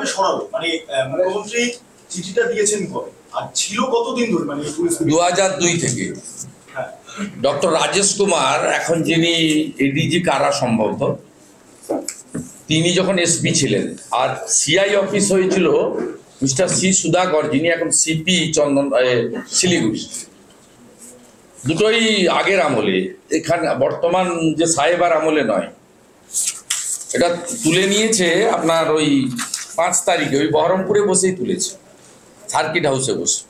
কবে সরালো, মানে মুখ্যমন্ত্রী চিঠিটা দিয়েছেন কবে আর ছিল কতদিন ধরে, মানে 2002 থেকে। ডক্টর রাজেশ কুমার এখন যিনি এডিজি কারা সম্ভবত, তিনি যখন এসপি ছিলেন, আর সিআই অফিস হয়েছিল মিস্টার সি সুধাকর, যিনি এখন সিপি চন্দন শিলিগুড়ি। দুটোই আগের আমলে, এখানে বর্তমান যে সাহেবার আমলে নয়। এটা তুলে নিয়েছে আপনার ওই 5 তারিখে, ওই বহরমপুরে বসেই তুলেছে, সার্কিট হাউসে বসে।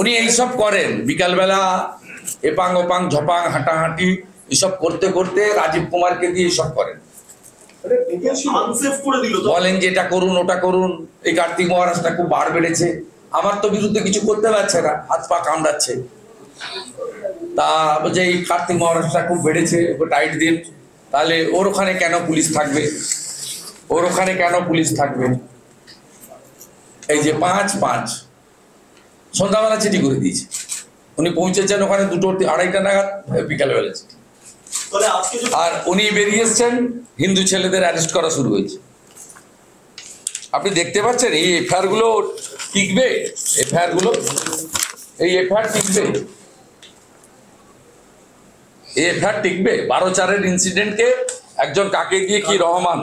উনি এইসব করেন বিকালবেলা, এপাং ওপাং ঝপাং হাঁটাহাঁটি এসব করতে করতে রাজীব কুমারকে দিয়ে এসব করেন, বলেন যে এটা করুন ওটা করুন। এই কার্তিক মহারাজটা খুব বার বেড়েছে, আমার তো বিরুদ্ধে কিছু করতে পারছে না, হাত পা কামড়াচ্ছে। তা বলছে এই কার্তিক মহারাজটা খুব বেড়েছে, ওকে টাইট দিন। তাহলে ওর ওখানে কেন পুলিশ থাকবে, ওর ওখানে কেন পুলিশ থাকবে? এই যে 5-5 সন্ধ্যাবেলা চিঠি করে দিয়েছে, উনি পৌঁছেছেন ওখানে 2-2:30 নাগাদ বিকালবেলা চিঠি। আর উনি বেরিয়ে এসছেন, হিন্দু ছেলেদের অ্যারেস্ট করা শুরু হয়েছে। আপনি দেখতে পাচ্ছেন এই এফআইআর গুলো টিকবে, এফআইআর গুলো, এই এফআইআর টিকবে, এই এফআইআর টিকবে। 12/4-এর ইনসিডেন্টকে একজন কাকে দিয়ে কি রহমান,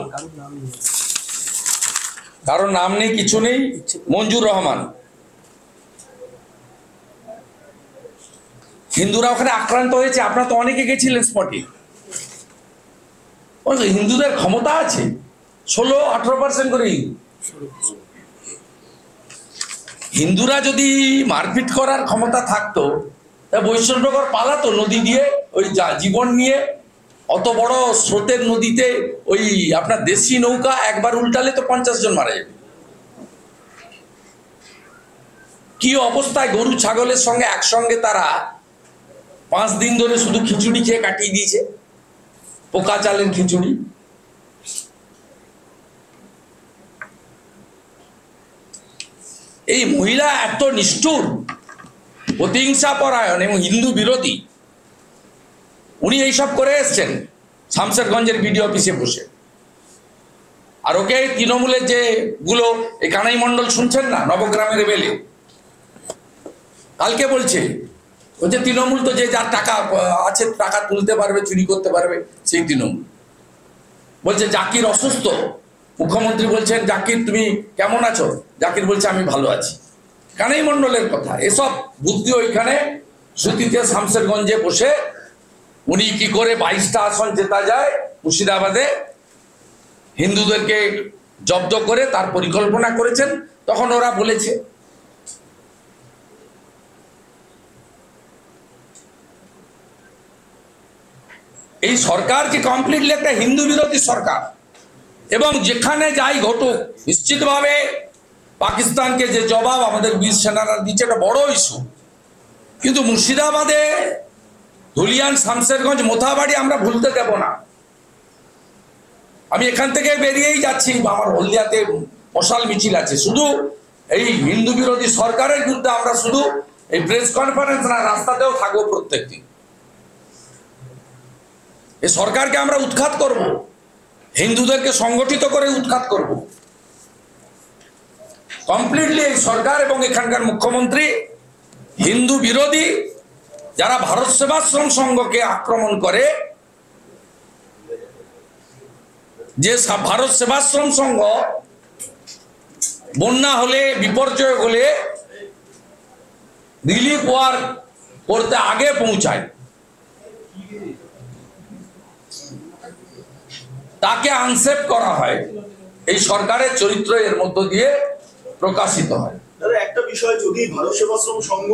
কারোর নাম নেই কিছু নেই, মঞ্জুর রহমান। হিন্দুরা ওখানে আক্রান্ত হয়েছে, আপনারা তো অনেকে গেছিলেন স্পটে। হিন্দুদের ক্ষমতা আছে 16-18% করে। হিন্দুরা যদি মারপিট করার ক্ষমতা থাকতো, তা বৈষ্ণবনগর পালাতো নদী দিয়ে, ওই জীবন নিয়ে। অত বড় স্রোতের নদীতে ওই আপনার দেশি নৌকা একবার উল্টালে তো 50 জন মারা যাবে। কি অবস্থায় গরু ছাগলের সঙ্গে একসঙ্গে তারা 5 দিন ধরে শুধু খিচুড়ি খেয়ে কাটিয়ে দিয়েছে, পোকা চালের খিচুড়ি। এই মহিলা এত নিষ্ঠুর, প্রতিহিংসা পরায়ণ এবং হিন্দু বিরোধী। উনি এইসব করে এসছেন শামশেরগঞ্জের বিডিও অফিসে বসে। আর ওকে তৃণমূলের যে গুলো, এই কানাই মণ্ডল শুনছেন না, নবগ্রামের বেলে কালকে বলছে তৃণমূল তো যে যার টাকা আছে, টাকা তুলতে পারবে, চুরি করতে পারবে, সেই তৃণমূল। বলছে জাকির অসুস্থ, মুখ্যমন্ত্রী বলছেন জাকির তুমি কেমন আছো, জাকির বলছে আমি ভালো আছি। কানাই মণ্ডলের কথা, এসব বুদ্ধি ওইখানে সুতিতে শামশেরগঞ্জে বসে উনি কি করে 22টা আসন জেতা যায় মুর্শিদাবাদে, হিন্দুদেরকে জব্দ করে তার পরিকল্পনা করেছেন। তখন ওরা বলেছে এই সরকার কি কমপ্লিটলি একটা হিন্দু বিরোধী সরকার, এবং যেখানে যাই ঘটুক নিশ্চিতভাবে পাকিস্তানকে যে জবাব আমাদের বীর সেনারা দিচ্ছে, এটা বড় ইস্যু। কিন্তু মুর্শিদাবাদে ধুলিয়ান, শামশেরগঞ্জ, মোথাবাড়ি আমরা ভুলতে দেব না। আমি এখান থেকে বেরিয়েই যাচ্ছি, আমার হলদিয়াতে মশাল মিছিল আছে। শুধু এই হিন্দু বিরোধী সরকারের বিরুদ্ধে আমরা শুধু এই প্রেস কনফারেন্স না, রাস্তাতেও থাকবো প্রত্যেকদিন। এই সরকারকে আমরা উৎখাত করব, হিন্দুদেরকে সংগঠিত করে উৎখাত করব কমপ্লিটলি। এই সরকার এবং এখানকার মুখ্যমন্ত্রী হিন্দু বিরোধী, যারা ভারত সেবাশ্রম সংঘকে আক্রমণ করে। যে ভারত সেবাশ্রম সংঘ বন্যা হলে, বিপর্যয় হলে রিলিফ ওয়ার্ক করতে আগে পৌঁছায়, তাকে আনসেপ্ট করা হয়। এই সরকারের চরিত্র এর মধ্য দিয়ে প্রকাশিত হয়। একটা বিষয়, যদি ভারত সেবাশ্রম সংঘ